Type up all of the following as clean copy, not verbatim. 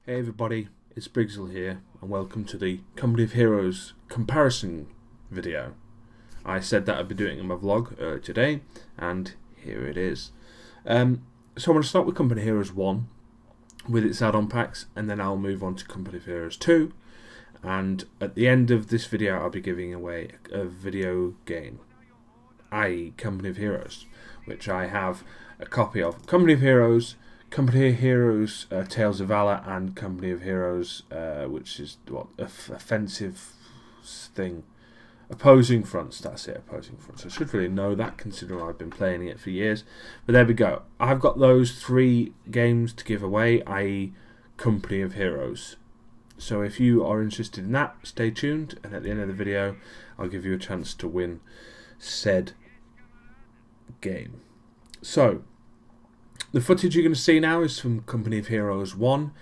Hey everybody, it's Briggsell here, and welcome to the Company of Heroes comparison video. I said that I'd be doing in my vlog earlier today, and here it is. So I'm going to start with Company of Heroes 1 with its add-on packs, and then I'll move on to Company of Heroes 2, and at the end of this video I'll be giving away a video game, i.e. Company of Heroes, which I have a copy of. Company of Heroes, Tales of Valor, and Company of Heroes, which is what offensive thing, Opposing Fronts. That's it, Opposing Fronts. I should really know that considering I've been playing it for years. But there we go. I've got those 3 games to give away, i.e. Company of Heroes. So if you are interested in that, stay tuned, and at the end of the video I'll give you a chance to win said game. So the footage you're going to see now is from Company of Heroes 1.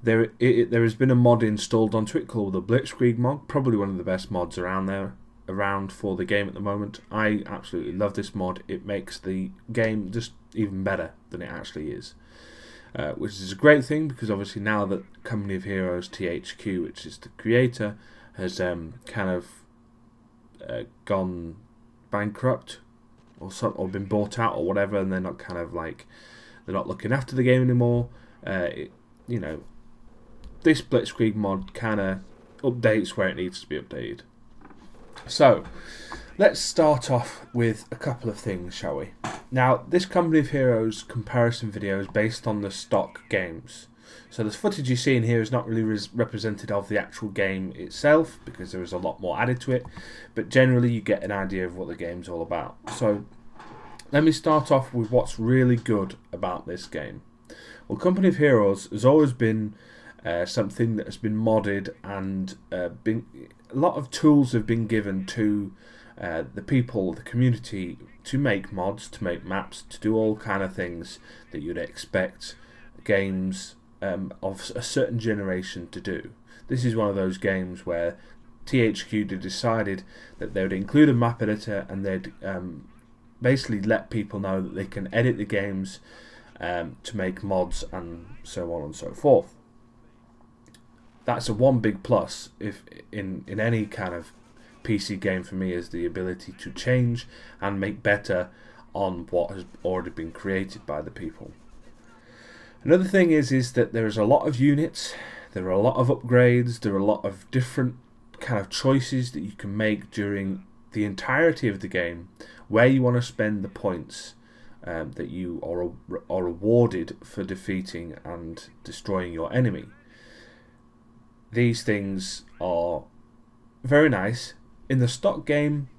There has been a mod installed onto it called the Blitzkrieg mod, probably one of the best mods around for the game at the moment. I absolutely love this mod. It makes the game just even better than it actually is, which is a great thing because obviously now that Company of Heroes THQ, which is the creator, has gone bankrupt or been bought out or whatever, and they're not they're not looking after the game anymore. This Blitzkrieg mod kind of updates where it needs to be updated. So let's start off with a couple of things, shall we? Now, this Company of Heroes comparison video is based on the stock games. So the footage you see in here is not really representative of the actual game itself because there is a lot more added to it, but generally you get an idea of what the game's all about. So let me start off with what's really good about this game. Well, Company of Heroes has always been something that has been modded, and a lot of tools have been given to the people, the community, to make mods, to make maps, to do all kind of things that you'd expect games of a certain generation to do. This is one of those games where THQ decided that they would include a map editor, and they'd basically let people know that they can edit the games to make mods and so on and so forth. That's a one big plus if in any kind of PC game for me, is the ability to change and make better on what has already been created by the people. Another thing is that there is a lot of units, there are a lot of upgrades, there are a lot of different kind of choices that you can make during the entirety of the game, where you want to spend the points that you are awarded for defeating and destroying your enemy. These things are very nice. In the stock game,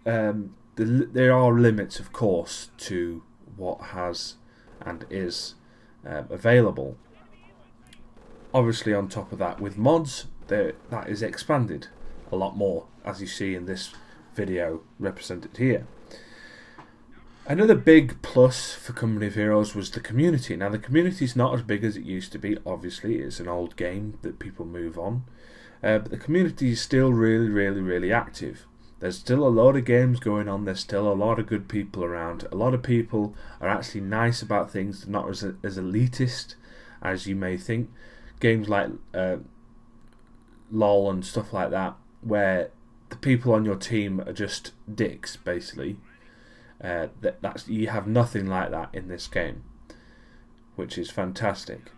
there are limits, of course, to what has and is available. Obviously, on top of that, with mods, that is expanded a lot more, as you see in this video represented here. Another big plus for Company of Heroes was the community. Now, the community is not as big as it used to be. Obviously, it's an old game that people move on, but the community is still really active. There's still a lot of games going on. There's still a lot of good people around. A lot of people are actually nice about things. They're not as elitist as you may think. Games like LOL and stuff like that, where the people on your team are just dicks, basically. You have nothing like that in this game, which is fantastic.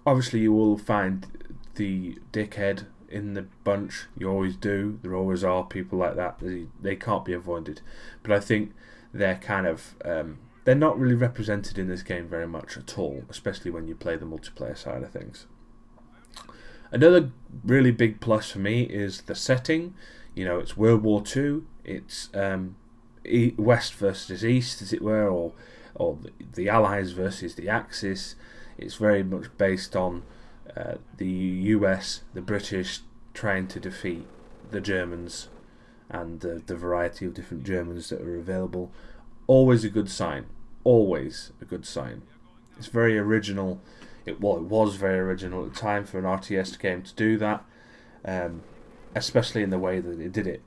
Obviously, you will find the dickhead in the bunch. You always do. There always are people like that. They can't be avoided. But I think they're they're not really represented in this game very much at all, especially when you play the multiplayer side of things. Another really big plus for me is the setting. You know, it's World War II. It's West versus East, as it were, or the Allies versus the Axis. It's very much based on the US, the British, trying to defeat the Germans and the variety of different Germans that are available. Always a good sign. Always a good sign. It's very original. It was very original at the time for an RTS game to do that, especially in the way that it did it.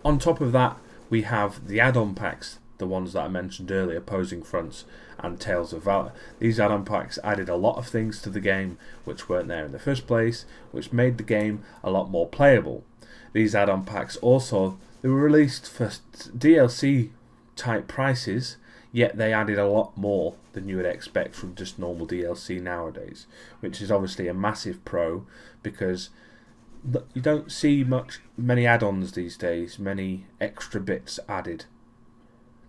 On top of that, we have the add-on packs the ones that I mentioned earlier, Opposing Fronts and Tales of Valor. These add-on packs added a lot of things to the game which weren't there in the first place, which made the game a lot more playable. These add-on packs also, they were released for DLC type prices, yet they added a lot more than you would expect from just normal DLC nowadays, which is obviously a massive pro, because you don't see many add-ons these days, many extra bits added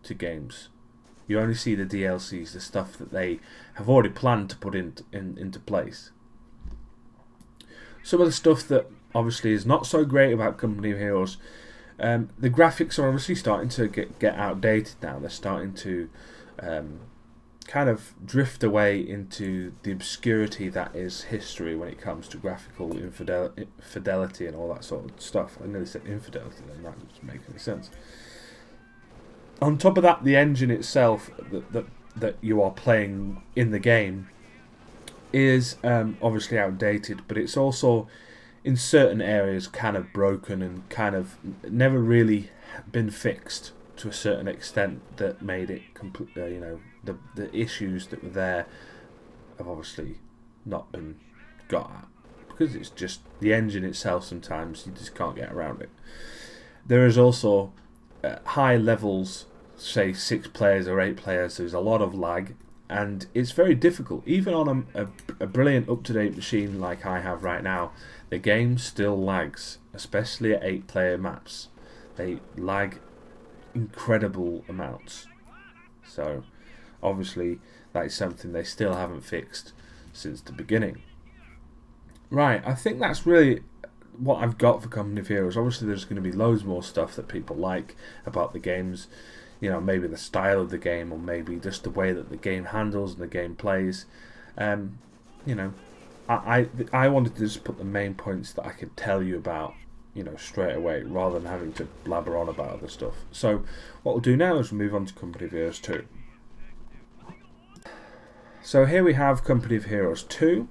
to games. You only see the DLCs, the stuff that they have already planned to put into place. Some of the stuff that obviously is not so great about Company of Heroes, the graphics are obviously starting to get outdated now. They're starting to kind of drift away into the obscurity that is history when it comes to graphical fidelity and all that sort of stuff. I nearly said infidelity, then that doesn't make any sense. On top of that, the engine itself that you are playing in the game is obviously outdated, but it's also in certain areas kind of broken and kind of never really been fixed to a certain extent that made it the issues that were there have obviously not been got at, because it's just the engine itself. Sometimes you just can't get around it. There is also high levels, say 6 players or 8 players. There's a lot of lag, and it's very difficult. Even on a brilliant up-to-date machine like I have right now, the game still lags, especially at 8-player maps. They lag incredible amounts. So obviously that is something they still haven't fixed since the beginning. Right, I think that's really what I've got for Company of Heroes. Obviously there's going to be loads more stuff that people like about the games, maybe the style of the game, or maybe just the way that the game handles and the game plays. I wanted to just put the main points that I could tell you about straight away, rather than having to blabber on about other stuff. So what we'll do now is we'll move on to Company of Heroes 2. So here we have Company of Heroes 2.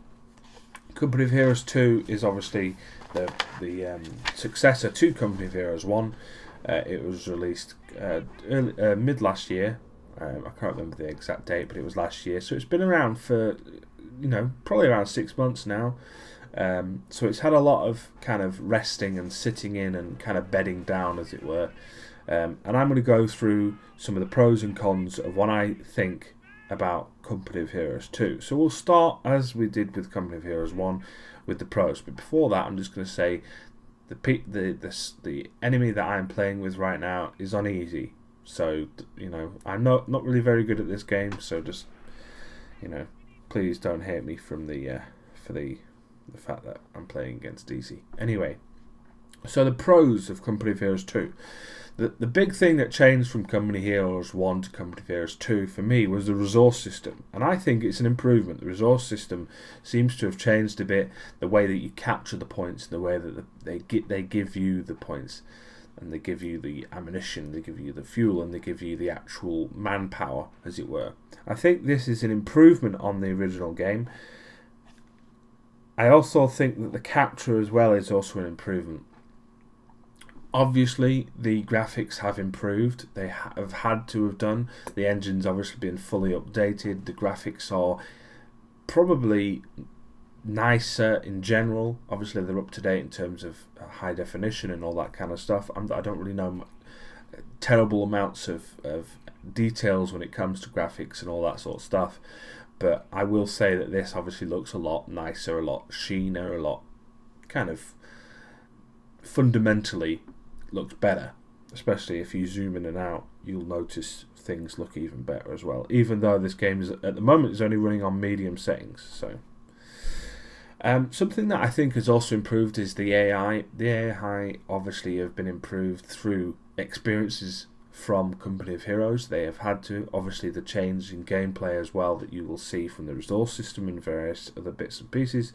Company of Heroes 2 is obviously the successor to Company of Heroes 1. It was released mid last year. I can't remember the exact date, but it was last year. So it's been around for probably around 6 months now. So it's had a lot of kind of resting and sitting in and kind of bedding down, as it were. And I'm going to go through some of the pros and cons of what I think about Company of Heroes 2. So we'll start, as we did with Company of Heroes 1, with the pros. But before that, I'm just going to say the enemy that I'm playing with right now is on easy. So I'm not really very good at this game. So just please don't hate me from for the fact that I'm playing against easy. Anyway, so the pros of Company of Heroes 2. The big thing that changed from Company of Heroes 1 to Company of Heroes 2 for me was the resource system, and I think it's an improvement. The resource system seems to have changed a bit, the way that you capture the points, the way that they give you the points, and they give you the ammunition, they give you the fuel, and they give you the actual manpower, as it were. I think this is an improvement on the original game. I also think that the capture as well is also an improvement. Obviously, the graphics have improved. They have had to have done. The engine's obviously been fully updated. The graphics are probably nicer in general. Obviously, they're up to date in terms of high definition and all that kind of stuff. I don't really know terrible amounts of details when it comes to graphics and all that sort of stuff. But I will say that this obviously looks a lot nicer, a lot sheener, a lot kind of fundamentally looks better. Especially if you zoom in and out, you'll notice things look even better as well. Even though this game is at the moment is only running on medium settings. So something that I think has also improved is the AI. The AI obviously have been improved through experiences from Company of Heroes. They have had to. Obviously the change in gameplay as well that you will see from the resource system and various other bits and pieces.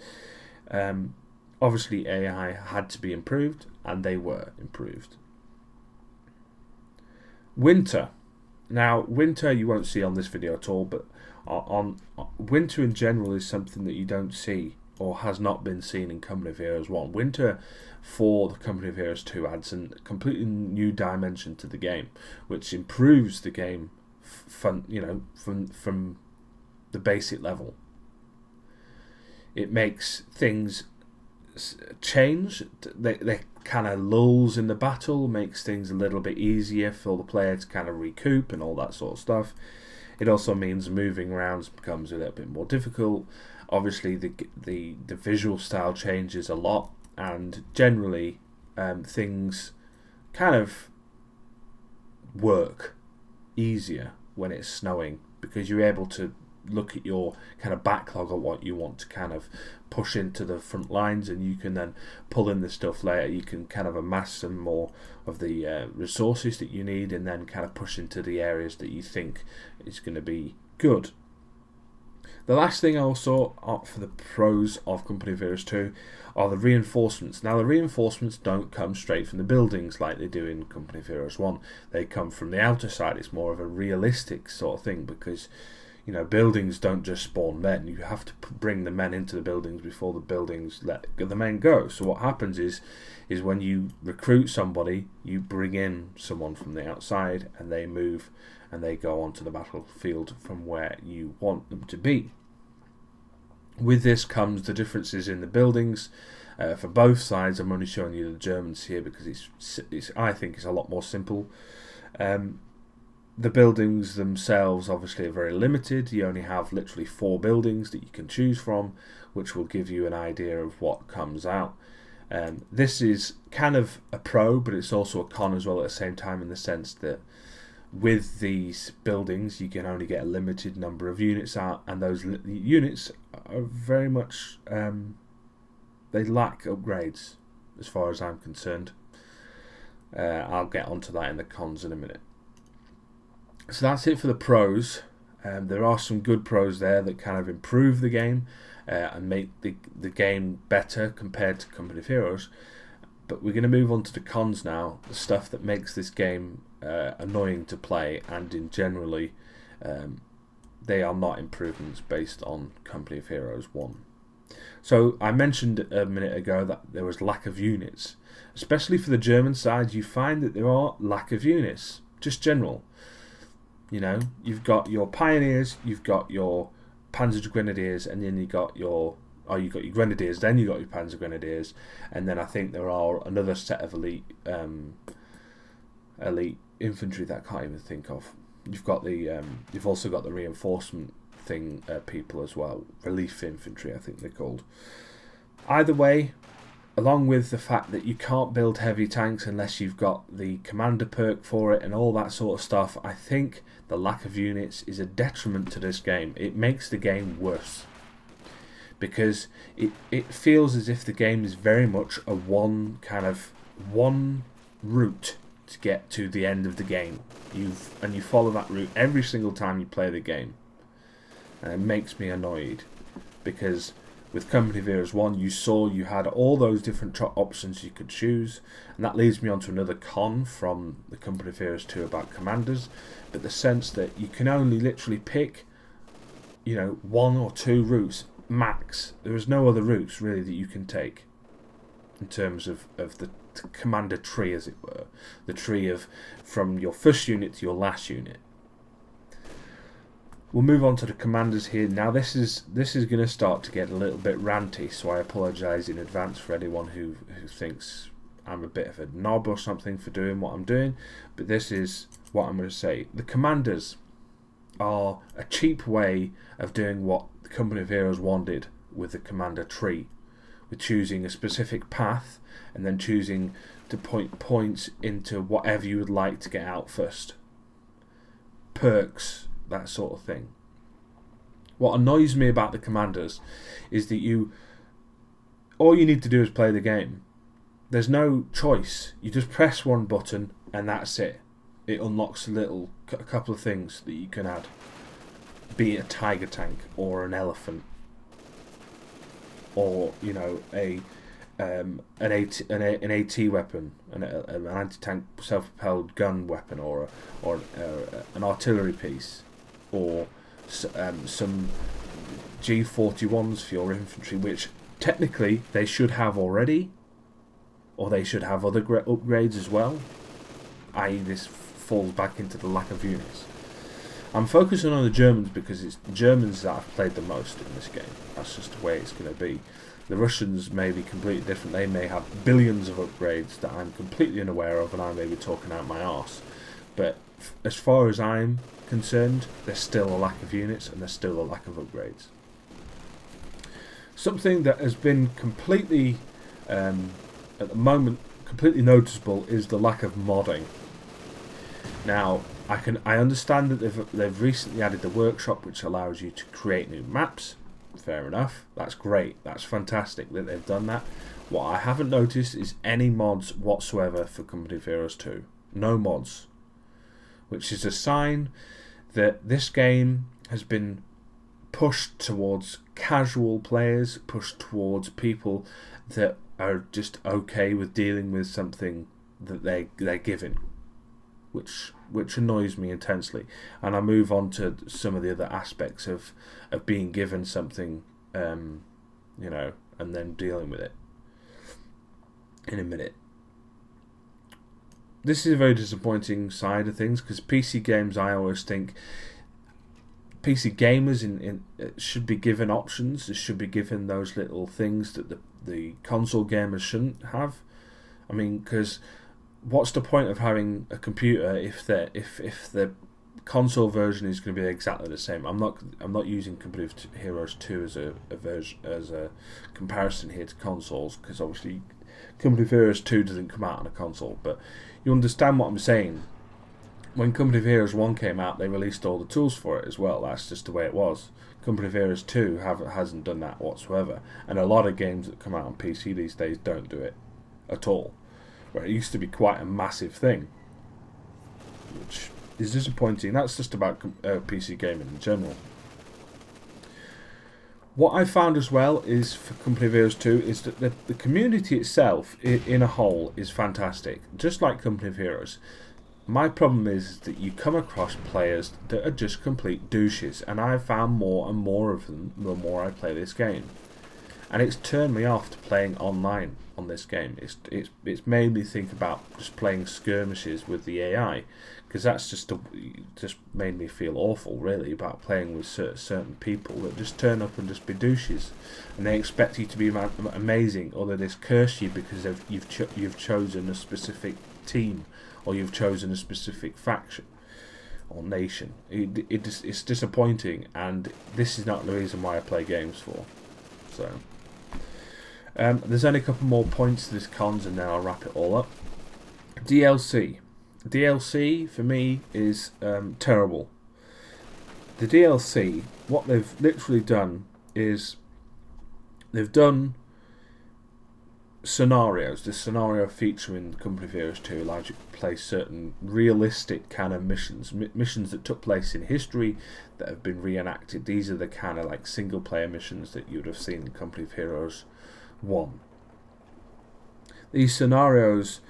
Obviously AI had to be improved, and they were improved. Winter. Now winter you won't see on this video at all, but on winter in general is something that you don't see or has not been seen in Company of Heroes 1. Winter for the Company of Heroes 2 adds a completely new dimension to the game, which improves the game from the basic level. It makes things change. They kind of lulls in the battle, makes things a little bit easier for the player to kind of recoup and all that sort of stuff. It also means moving around becomes a little bit more difficult. Obviously, the visual style changes a lot, and generally things kind of work easier when it's snowing, because you're able to look at your kind of backlog of what you want to kind of push into the front lines, and you can then pull in the stuff later. You can kind of amass some more of the resources that you need, and then kind of push into the areas that you think is going to be good. The last thing I also for the pros of Company of Heroes 2 are the reinforcements. Now, the reinforcements don't come straight from the buildings like they do in Company of Heroes 1. They come from the outer side. It's more of a realistic sort of thing, because buildings don't just spawn men. You have to bring the men into the buildings before the buildings let the men go. So what happens is when you recruit somebody, you bring in someone from the outside, and they move and they go onto the battlefield from where you want them to be. With this comes the differences in the buildings for both sides. I'm only showing you the Germans here because I think it's a lot more simple. The buildings themselves obviously are very limited. You only have literally 4 buildings that you can choose from, which will give you an idea of what comes out. This is kind of a pro, but it's also a con as well at the same time, in the sense that with these buildings you can only get a limited number of units out, and those units are very much they lack upgrades as far as I'm concerned. I'll get onto that in the cons in a minute. So that's it for the pros. There are some good pros there that kind of improve the game and make the game better compared to Company of Heroes. But we're going to move on to the cons now, the stuff that makes this game annoying to play, and in generally they are not improvements based on Company of Heroes 1. So I mentioned a minute ago that there was lack of units. Especially for the German side, you find that there are lack of units, just general. You've got your pioneers, you've got your Panzer Grenadiers, and then you got your Grenadiers, then you got your Panzer Grenadiers, and then I think there are another set of elite infantry that I can't even think of. You've also got the reinforcement thing people as well, relief infantry I think they're called. Either way, along with the fact that you can't build heavy tanks unless you've got the commander perk for it and all that sort of stuff, I think the lack of units is a detriment to this game. It makes the game worse, because it feels as if the game is very much a one route to get to the end of the game. You follow that route every single time you play the game, and it makes me annoyed, because with Company of Heroes 1 you had all those different options you could choose, and that leads me on to another con from the Company of Heroes 2 about commanders, but the sense that you can only literally pick 1 or 2 routes max. There is no other routes really that you can take in terms of the commander tree, as it were, the tree of from your first unit to your last unit. We'll move on to the commanders here. Now this is going to start to get a little bit ranty, so I apologise in advance for anyone who thinks I'm a bit of a knob or something for doing what I'm doing, but this is what I'm going to say. The commanders are a cheap way of doing what the Company of Heroes 1 did with the commander tree, with choosing a specific path and then choosing to point points into whatever you would like to get out first. Perks, that sort of thing. What annoys me about the commanders is that all you need to do is play the game. There's no choice. You just press one button and that's it. It unlocks a couple of things that you can add. Be it a tiger tank or an elephant, or an AT weapon, an anti-tank self-propelled gun weapon, or an artillery piece, or some G41s for your infantry, which technically they should have already, or they should have other upgrades as well, i.e. this falls back into the lack of units. I'm focusing on the Germans because it's the Germans that I've played the most in this game. That's just the way it's going to be. The Russians may be completely different. They may have billions of upgrades that I'm completely unaware of and I may be talking out my arse. But as far as I'm concerned, there's still a lack of units and there's still a lack of upgrades. Something that has been completely, at the moment, completely noticeable is the lack of modding. Now, I understand that they've recently added the workshop, which allows you to create new maps. Fair enough. That's great. That's fantastic that they've done that. What I haven't noticed is any mods whatsoever for Company of Heroes 2. No mods. Which is a sign that this game has been pushed towards casual players, pushed towards people that are just okay with dealing with something that they're given. Which annoys me intensely, and I move on to some of the other aspects of being given something, and then dealing with it in a minute. This is a very disappointing side of things because PC games, I always think, PC gamers should be given options. They should be given those little things that the console gamers shouldn't have. I mean, because what's the point of having a computer if the console version is going to be exactly the same? I'm not using Company of Heroes 2 as a comparison here to consoles, because obviously Company of Heroes 2 doesn't come out on a console, but you understand what I'm saying. When Company of Heroes 1 came out, they released all the tools for it as well. That's just the way it was. Company of Heroes 2 hasn't done that whatsoever, and a lot of games that come out on PC these days don't do it at all. Where it used to be quite a massive thing, which is disappointing. That's just about PC gaming in general. What I found as well is for Company of Heroes 2 is that the community itself in a whole is fantastic, just like Company of Heroes. My problem is that you come across players that are just complete douches, and I've found more and more of them the more I play this game. And it's turned me off to playing online on this game. It's made me think about just playing skirmishes with the AI, because that's just made me feel awful, really, about playing with certain people that just turn up and just be douches, and they expect you to be amazing, or they just curse you because you've chosen a specific team, or you've chosen a specific faction or nation. It's disappointing, and this is not the reason why I play games for. So. There's only a couple more points to this cons and then I'll wrap it all up. DLC. DLC for me is terrible. The DLC, what they've literally done is they've done scenarios. This scenario feature in Company of Heroes 2 allows you to play certain realistic kind of missions that took place in history that have been reenacted. These are the kind of like single player missions that you would have seen in Company of Heroes 1. These scenarios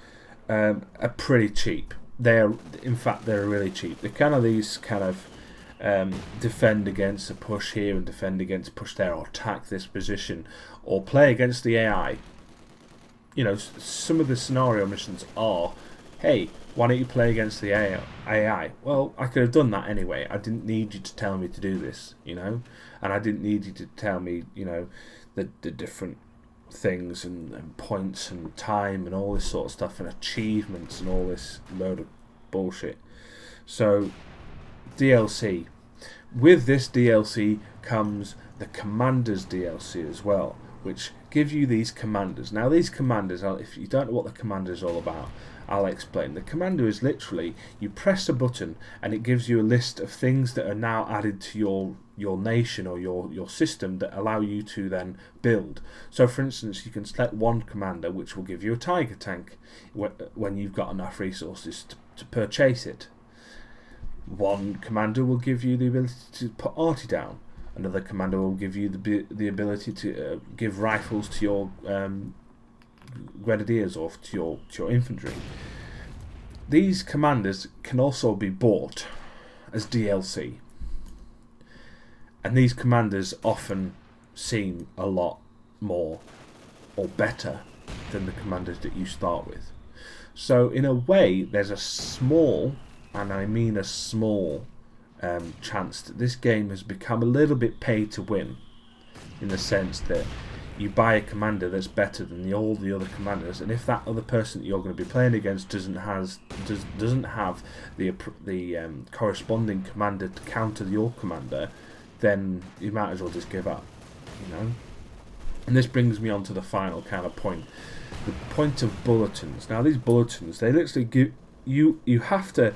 are pretty cheap. In fact, they're really cheap. They're kind of these kind of defend against a push here and defend against push there, or attack this position, or play against the AI. You know, some of the scenario missions are, hey, why don't you play against the AI? Well, I could have done that anyway. I didn't need you to tell me to do this, and I didn't need you to tell me, the different things and points and time and all this sort of stuff and achievements and all this load of bullshit. So DLC. With this DLC comes the Commanders DLC as well, which gives you these commanders. Now these commanders, if you don't know what the commander is all about, I'll explain. The commander is literally, you press a button and it gives you a list of things that are now added to your nation or your system that allow you to then build. So for instance, you can select one commander which will give you a tiger tank when you've got enough resources to purchase it. One commander will give you the ability to put arty down. Another commander will give you the ability to give rifles to your grenadiers or to your infantry. These commanders can also be bought as DLC, and these commanders often seem a lot more or better than the commanders that you start with. So in a way, there's a small, and I mean a small, chance that this game has become a little bit pay to win, in the sense that you buy a commander that's better than all the other commanders, and if that other person that you're going to be playing against doesn't have the corresponding commander to counter your commander, then you might as well just give up, you know. And this brings me on to the final kind of point, the point of bulletins. Now these bulletins, they literally give you have to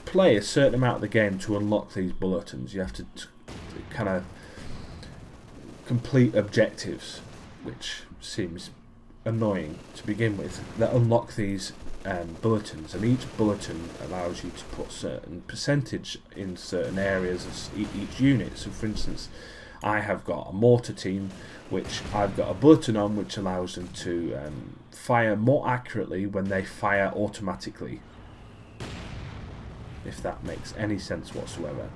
play a certain amount of the game to unlock these bulletins. You have to kind of complete objectives, which seems annoying to begin with, that unlock these bulletins, and each bulletin allows you to put certain percentage in certain areas of each unit. So for instance, I have got a mortar team which I've got a bulletin on which allows them to fire more accurately when they fire automatically, if that makes any sense whatsoever.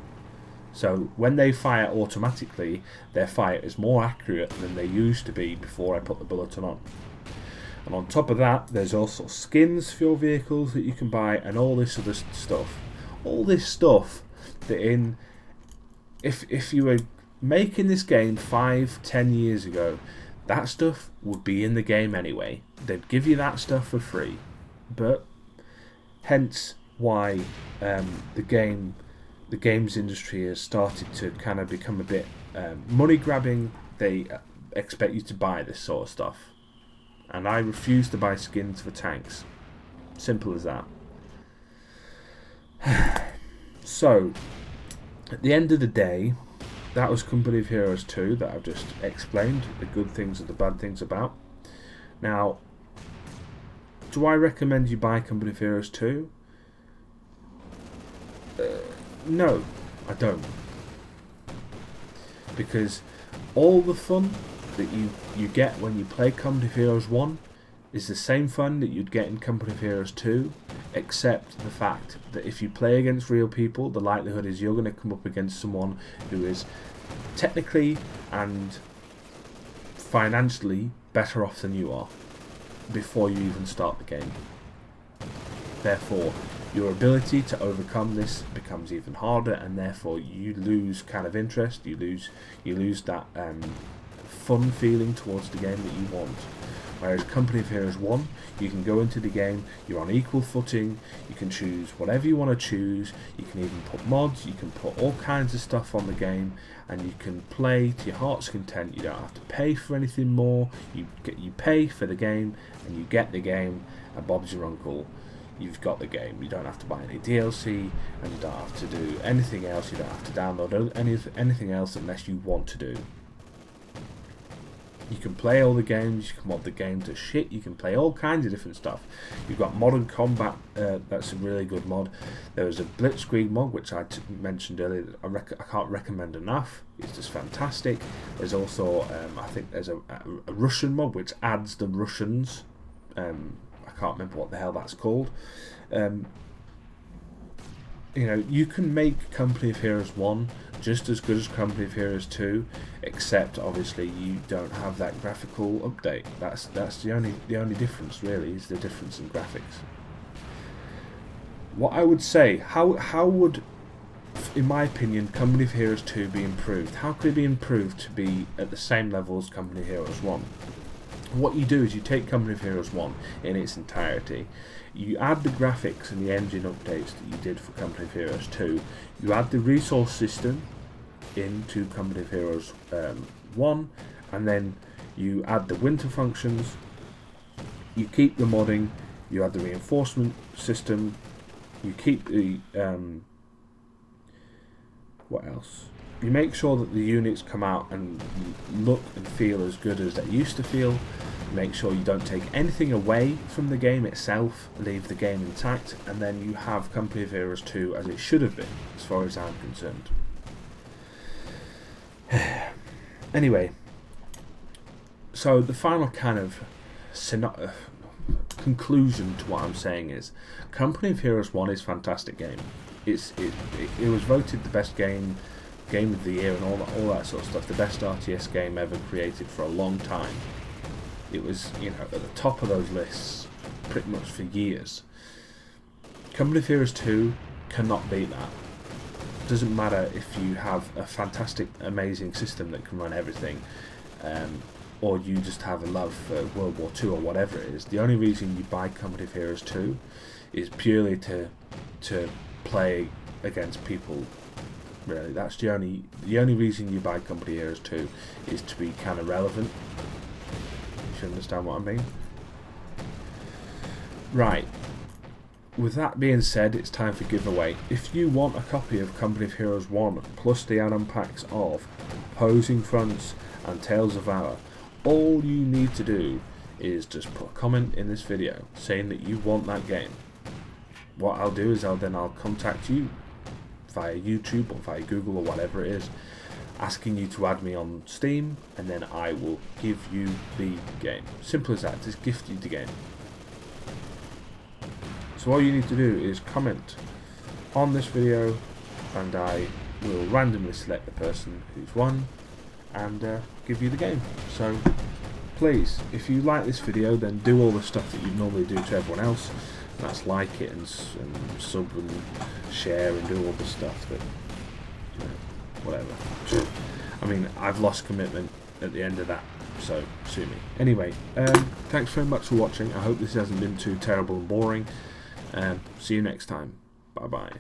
So when they fire automatically, their fire is more accurate than they used to be before I put the bulletin on. And on top of that, there's also skins for your vehicles that you can buy, and all this other stuff. All this stuff that if you were making this game 5-10 years ago, that stuff would be in the game anyway. They'd give you that stuff for free. But hence why the games industry has started to kind of become a bit money grabbing. They expect you to buy this sort of stuff, and I refuse to buy skins for tanks. Simple as that. So at the end of the day, that was Company of Heroes 2 that I've just explained the good things and the bad things about. Now, do I recommend you buy Company of Heroes 2? No, I don't. Because all the fun that you get when you play Company of Heroes 1 is the same fun that you'd get in Company of Heroes 2, except the fact that if you play against real people, the likelihood is you're going to come up against someone who is technically and financially better off than you are before you even start the game. Therefore, your ability to overcome this becomes even harder, and therefore you lose kind of interest. You lose that fun feeling towards the game that you want. Whereas Company of Heroes 1, you can go into the game, you're on equal footing, you can choose whatever you want to choose, you can even put mods, you can put all kinds of stuff on the game, and you can play to your heart's content. You don't have to pay for anything more. You pay for the game, and you get the game, and Bob's your uncle. You've got the game. You don't have to buy any DLC, and you don't have to do anything else. You don't have to download anything else unless you want to do. You can play all the games, you can mod the game to shit, you can play all kinds of different stuff. You've got Modern Combat, that's a really good mod. There is a Blitzkrieg mod, which I mentioned earlier, that I can't recommend enough. It's just fantastic. There's also, I think there's a Russian mod, which adds the Russians. I can't remember what the hell that's called. You can make Company of Heroes 1 just as good as Company of Heroes 2, except obviously you don't have that graphical update. That's the only difference really, is the difference in graphics. What I would say, how would, in my opinion, Company of Heroes 2 be improved? How could it be improved to be at the same level as Company of Heroes 1? What you do is you take Company of Heroes 1 in its entirety, you add the graphics and the engine updates that you did for Company of Heroes 2, you add the resource system into Company of Heroes 1, and then you add the winter functions, you keep the modding, you add the reinforcement system, you keep the what else? You make sure that the units come out and look and feel as good as they used to feel. Make sure you don't take anything away from the game itself, leave the game intact, and then you have Company of Heroes 2 as it should have been, as far as I'm concerned. Anyway, so the final kind of conclusion to what I'm saying is, Company of Heroes 1 is a fantastic game. It was voted the best game Game of the Year and all that sort of stuff. The best RTS game ever created for a long time. It was, you know, at the top of those lists pretty much for years. Company of Heroes 2 cannot beat that. Doesn't matter if you have a fantastic, amazing system that can run everything, or you just have a love for World War II or whatever it is. The only reason you buy Company of Heroes 2 is purely to play against people. Really, that's the only reason you buy Company of Heroes 2 is to be kind of relevant. If you understand what I mean. Right. With that being said, it's time for giveaway. If you want a copy of Company of Heroes 1 plus the add-on packs of Opposing Fronts and Tales of Valor, all you need to do is just put a comment in this video saying that you want that game. What I'll do is I'll contact you via YouTube or via Google or whatever it is, asking you to add me on Steam, and then I will give you the game. Simple as that. Just gift you the game. So all you need to do is comment on this video, and I will randomly select the person who's won and give you the game. So please, if you like this video, then do all the stuff that you normally do to everyone else. That's like it and sub and share and do all the stuff that, you know, whatever. I mean, I've lost commitment at the end of that, so sue me. Anyway, thanks very much for watching. I hope this hasn't been too terrible and boring. See you next time. Bye bye.